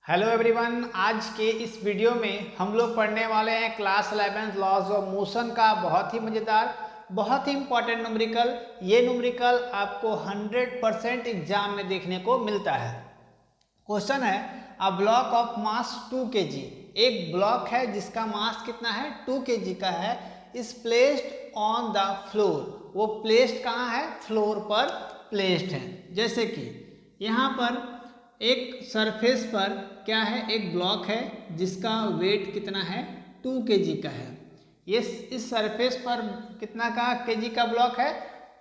Hello everyone, आज के इस वीडियो में हम लोग पढ़ने वाले हैं क्लास 11 लॉज ऑफ मोशन का बहुत ही मज़ेदार, बहुत ही इंपॉर्टेंट न्यूमेरिकल। ये न्यूमेरिकल आपको 100% एग्जाम में देखने को मिलता है। क्वेश्चन है a block of mass 2 kg। एक ब्लॉक है जिसका मास कितना है, 2 kg का है, is placed on the floor. वो प्लेस्ड कहाँ है, फ्लोर पर प्लेस्ड है। जैसे कि यहाँ पर एक सरफेस पर क्या है, एक ब्लॉक है जिसका वेट कितना है, 2 kg का है। ये इस सरफेस पर कितना का केजी का ब्लॉक है,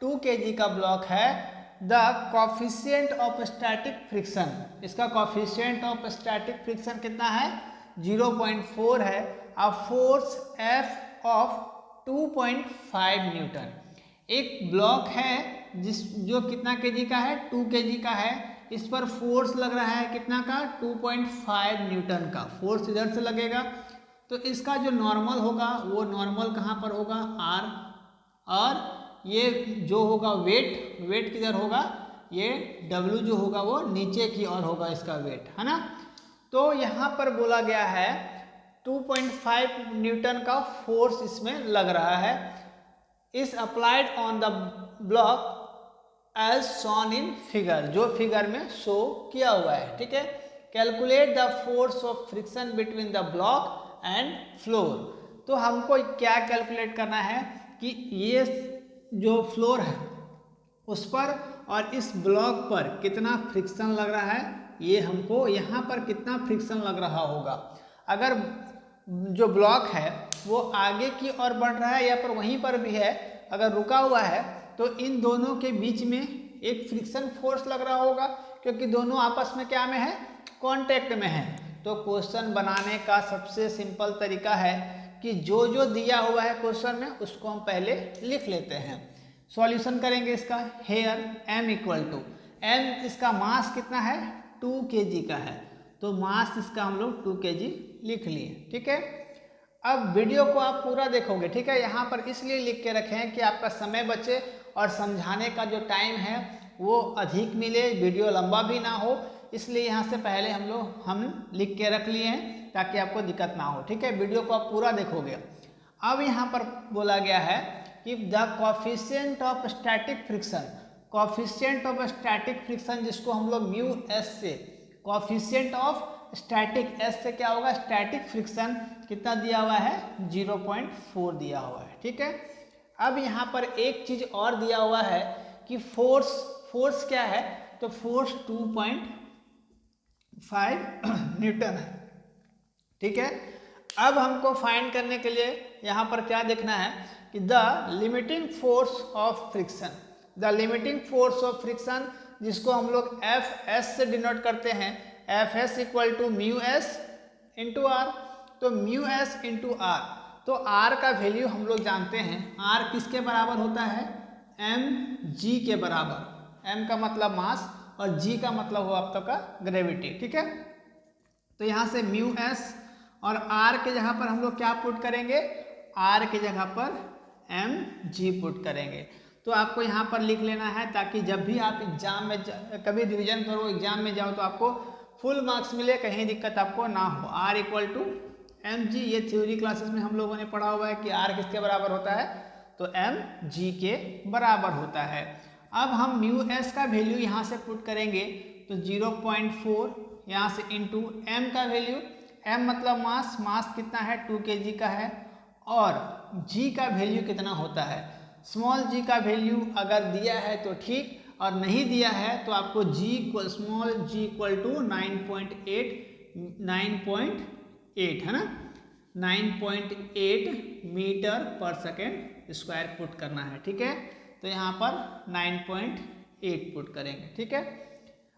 2 kg का ब्लॉक है। The coefficient of static friction, इसका कॉफिशिएंट ऑफ स्टैटिक फ्रिक्शन कितना है, 0.4 है। A force F of 2.5 Newton. एक ब्लॉक है जो कितना केजी का है, 2 kg का है। इस पर फोर्स लग रहा है कितना का, 2.5 न्यूटन का फोर्स इधर से लगेगा। तो इसका जो नॉर्मल होगा वो नॉर्मल कहाँ पर होगा, R। और ये जो होगा वेट किधर होगा, ये W जो होगा वो नीचे की ओर होगा इसका वेट, है ना। तो यहाँ पर बोला गया है 2.5 न्यूटन का फोर्स इसमें लग रहा है, is applied on the block as shown in figure, जो फिगर में शो किया हुआ है। ठीक है, calculate the force of friction between the block and floor. तो हमको क्या कैलकुलेट करना है कि ये जो फ्लोर है उस पर और इस ब्लॉक पर कितना फ्रिक्शन लग रहा है, ये हमको यहाँ पर कितना फ्रिक्शन लग रहा होगा। अगर जो ब्लॉक है वो आगे की ओर बढ़ रहा है या पर वहीं पर भी है, अगर रुका हुआ है तो इन दोनों के बीच में एक फ्रिक्शन फोर्स लग रहा होगा, क्योंकि दोनों आपस में क्या में है, कांटेक्ट में है। तो क्वेश्चन बनाने का सबसे सिंपल तरीका है कि जो जो दिया हुआ है क्वेश्चन में उसको हम पहले लिख लेते हैं। सॉल्यूशन करेंगे इसका। Here m equal to m, इसका मास कितना है, 2 kg का है, तो मास इसका हम लोग 2 kg लिख लिए। ठीक है, अब वीडियो को आप पूरा देखोगे। ठीक है, यहाँ पर इसलिए लिख के रखे हैं कि आपका समय बचे और समझाने का जो टाइम है वो अधिक मिले, वीडियो लंबा भी ना हो, इसलिए यहाँ से पहले हम लिख के रख लिए हैं ताकि आपको दिक्कत ना हो। ठीक है, वीडियो को आप पूरा देखोगे। अब यहाँ पर बोला गया है कि the coefficient of static friction, coefficient of static friction जिसको हम लोग म्यू एस से, कॉफिशिएंट ऑफ स्टैटिक, एस से क्या होगा, स्टैटिक फ्रिक्शन कितना दिया हुआ है, 0.4 दिया हुआ है। ठीक है, अब यहाँ पर एक चीज और दिया हुआ है कि फोर्स क्या है, तो फोर्स 2.5 न्यूटन है। ठीक है, अब हमको फाइंड करने के लिए यहाँ पर क्या देखना है कि the limiting force of friction, the limiting force of friction जिसको हम लोग एफ एस से डिनोट करते हैं, F S equal to mu S into R. तो म्यू एस इंटू आर, तो आर का वैल्यू हम लोग जानते हैं, आर किसके बराबर होता है, एम जी के बराबर। एम का मतलब मास और जी का मतलब हो आपका ग्रेविटी। ठीक है, तो यहाँ से म्यू एस और आर के जगह पर हम लोग क्या पुट करेंगे, आर के जगह पर एम जी पुट करेंगे। तो आपको यहाँ पर लिख लेना है ताकि जब भी आप एग्जाम में कभी रिवीजन करो, एग्जाम में जाओ तो आपको फुल मार्क्स मिले, कहीं दिक्कत आपको ना हो। R equal to M G, ये थ्योरी क्लासेस में हम लोगों ने पढ़ा हुआ है कि आर किसके बराबर होता है, तो एम जी के बराबर होता है। अब हम म्यू एस का वैल्यू यहाँ से पुट करेंगे तो 0.4 यहाँ से इंटू एम का वैल्यू, एम मतलब मास, मास कितना है, 2 kg का है, और जी का वैल्यू कितना होता है, स्मॉल जी का वैल्यू अगर दिया है तो ठीक, और नहीं दिया है तो आपको स्मॉल जी इक्वल टू 9.8 है ना, 9.8 मीटर पर सेकेंड स्क्वायर पुट करना है। ठीक है, तो यहाँ पर 9.8 पुट करेंगे। ठीक है,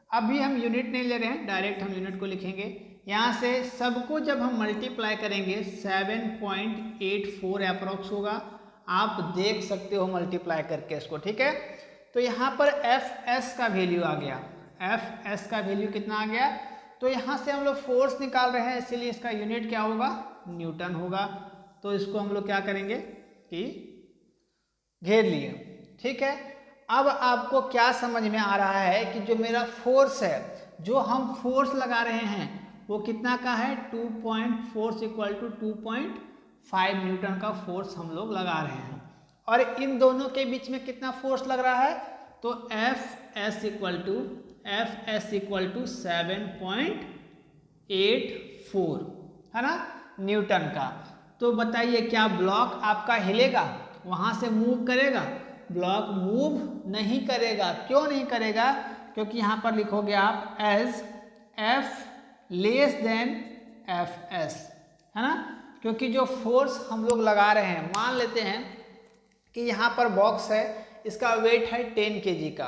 अभी हम यूनिट नहीं ले रहे हैं, डायरेक्ट हम यूनिट को लिखेंगे। यहाँ से सबको जब हम मल्टीप्लाई करेंगे 7.84 अप्रोक्स होगा, आप देख सकते हो मल्टीप्लाई करके इसको। ठीक है, तो यहाँ पर एफ एस का वैल्यू आ गया, एफ एस का वैल्यू कितना आ गया, तो यहाँ से हम लोग फोर्स निकाल रहे हैं इसीलिए इसका यूनिट क्या होगा, न्यूटन होगा। तो इसको हम लोग क्या करेंगे कि घेर लिए। ठीक है, अब आपको क्या समझ में आ रहा है कि जो मेरा फोर्स है, जो हम फोर्स लगा रहे हैं वो कितना का है 2.4 इक्वल टू 2.5 न्यूटन का फोर्स हम लोग लगा रहे हैं। और इन दोनों के बीच में कितना फोर्स लग रहा है, तो एफ एस इक्वल टू 7.84 है ना न्यूटन का। तो बताइए क्या ब्लॉक आपका हिलेगा, वहाँ से मूव करेगा? ब्लॉक मूव नहीं करेगा। क्यों नहीं करेगा? क्योंकि यहाँ पर लिखोगे आप as F less than F S, है ना। क्योंकि जो फोर्स हम लोग लगा रहे हैं, मान लेते हैं कि यहाँ पर बॉक्स है, इसका वेट है 10 kg का,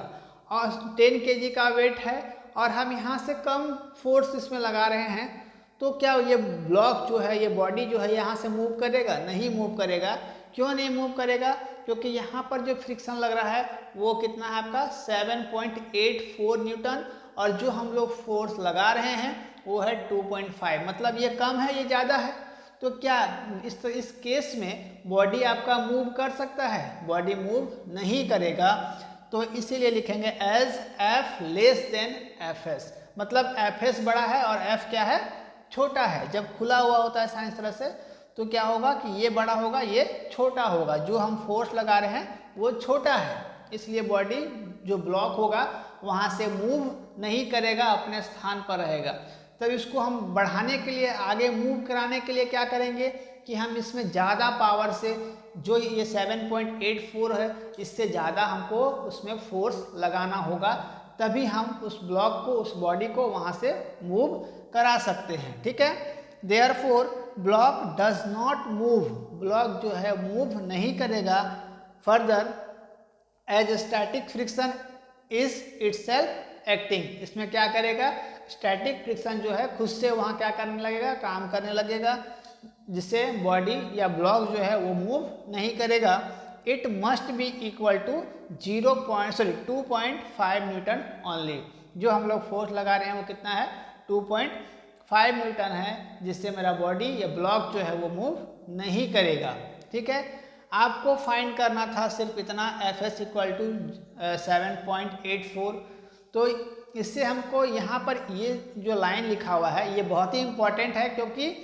और 10 kg का वेट है और हम यहाँ से कम फोर्स इसमें लगा रहे हैं, तो क्या ये ब्लॉक जो है, ये बॉडी जो है यहाँ से मूव करेगा? नहीं मूव करेगा। क्यों नहीं मूव करेगा? क्योंकि यहाँ पर जो फ्रिक्शन लग रहा है वो कितना है आपका 7.84 न्यूटन, और जो हम लोग फोर्स लगा रहे हैं वो है 2.5। मतलब ये कम है, ये ज़्यादा है। तो क्या इस केस में बॉडी आपका मूव कर सकता है? बॉडी मूव नहीं करेगा। तो इसीलिए लिखेंगे as F less than F S, मतलब एफ एस बड़ा है और एफ क्या है? छोटा है। जब खुला हुआ होता है साइंस तरह से तो क्या होगा कि ये बड़ा होगा, ये छोटा होगा। जो हम फोर्स लगा रहे हैं वो छोटा है, इसलिए बॉडी जो ब्लॉक होगा वहाँ से मूव नहीं करेगा, अपने स्थान पर रहेगा। तब इसको हम बढ़ाने के लिए, आगे मूव कराने के लिए क्या करेंगे कि हम इसमें ज़्यादा पावर से, जो ये 7.84 है, इससे ज़्यादा हमको उसमें फोर्स लगाना होगा, तभी हम उस ब्लॉक को, उस बॉडी को वहाँ से मूव करा सकते हैं। ठीक है। Therefore block does not move, block जो है मूव नहीं करेगा further as static friction is itself acting. इसमें क्या करेगा? स्टैटिक फ्रिक्शन जो है खुद से वहाँ क्या करने लगेगा? काम करने लगेगा, जिससे बॉडी या ब्लॉक जो है वो मूव नहीं करेगा। It must be equal to 2.5 newton only. जो हम लोग फोर्स लगा रहे हैं वो कितना है? 2.5 न्यूटन है, जिससे मेरा बॉडी या ब्लॉक जो है वो मूव नहीं करेगा। ठीक है। आपको फाइंड करना था सिर्फ इतना, एफ एस इक्वल टू 7.84। तो इससे हमको यहाँ पर ये जो लाइन लिखा हुआ है ये बहुत ही इम्पॉर्टेंट है, क्योंकि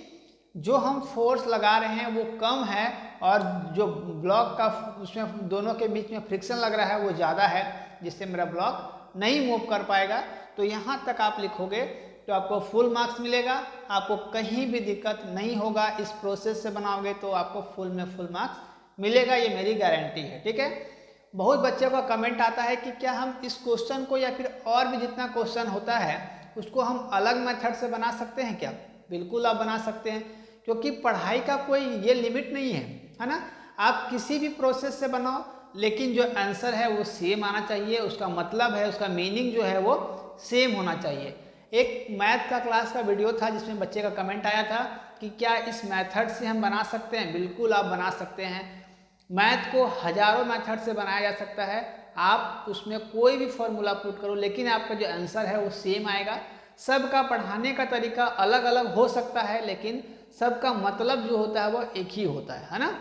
जो हम फोर्स लगा रहे हैं वो कम है और जो ब्लॉक का उसमें दोनों के बीच में फ्रिक्शन लग रहा है वो ज़्यादा है, जिससे मेरा ब्लॉक नहीं मूव कर पाएगा। तो यहाँ तक आप लिखोगे तो आपको फुल मार्क्स मिलेगा, आपको कहीं भी दिक्कत नहीं होगा। इस प्रोसेस से बनाओगे तो आपको फुल में फुल मार्क्स मिलेगा, ये मेरी गारंटी है। ठीक है। बहुत बच्चों का कमेंट आता है कि क्या हम इस क्वेश्चन को या फिर और भी जितना क्वेश्चन होता है उसको हम अलग मेथड से बना सकते हैं क्या? बिल्कुल आप बना सकते हैं, क्योंकि पढ़ाई का कोई ये लिमिट नहीं है ना। आप किसी भी प्रोसेस से बनाओ, लेकिन जो आंसर है वो सेम आना चाहिए, उसका मतलब है, उसका मीनिंग जो है वो सेम होना चाहिए। एक मैथ का क्लास का वीडियो था जिसमें बच्चे का कमेंट आया था कि क्या इस मेथड से हम बना सकते हैं? बिल्कुल आप बना सकते हैं। मैथ को हजारों मेथड से बनाया जा सकता है, आप उसमें कोई भी फॉर्मूला पुट करो, लेकिन आपका जो आंसर है वो सेम आएगा। सबका पढ़ाने का तरीका अलग अलग हो सकता है, लेकिन सबका मतलब जो होता है वो एक ही होता है ना।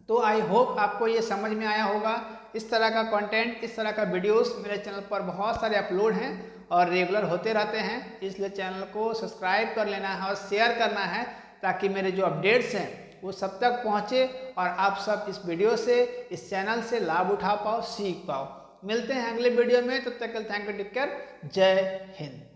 तो आई होप आपको ये समझ में आया होगा। इस तरह का कंटेंट, इस तरह का वीडियोस मेरे चैनल पर बहुत सारे अपलोड हैं और रेगुलर होते रहते हैं, इसलिए चैनल को सब्सक्राइब कर लेना है और शेयर करना है, ताकि मेरे जो अपडेट्स हैं वो सब तक पहुँचे और आप सब इस वीडियो से, इस चैनल से लाभ उठा पाओ, सीख पाओ। मिलते हैं अगले वीडियो में, तब तक के लिए थैंक यू, टेक केयर, जय हिंद।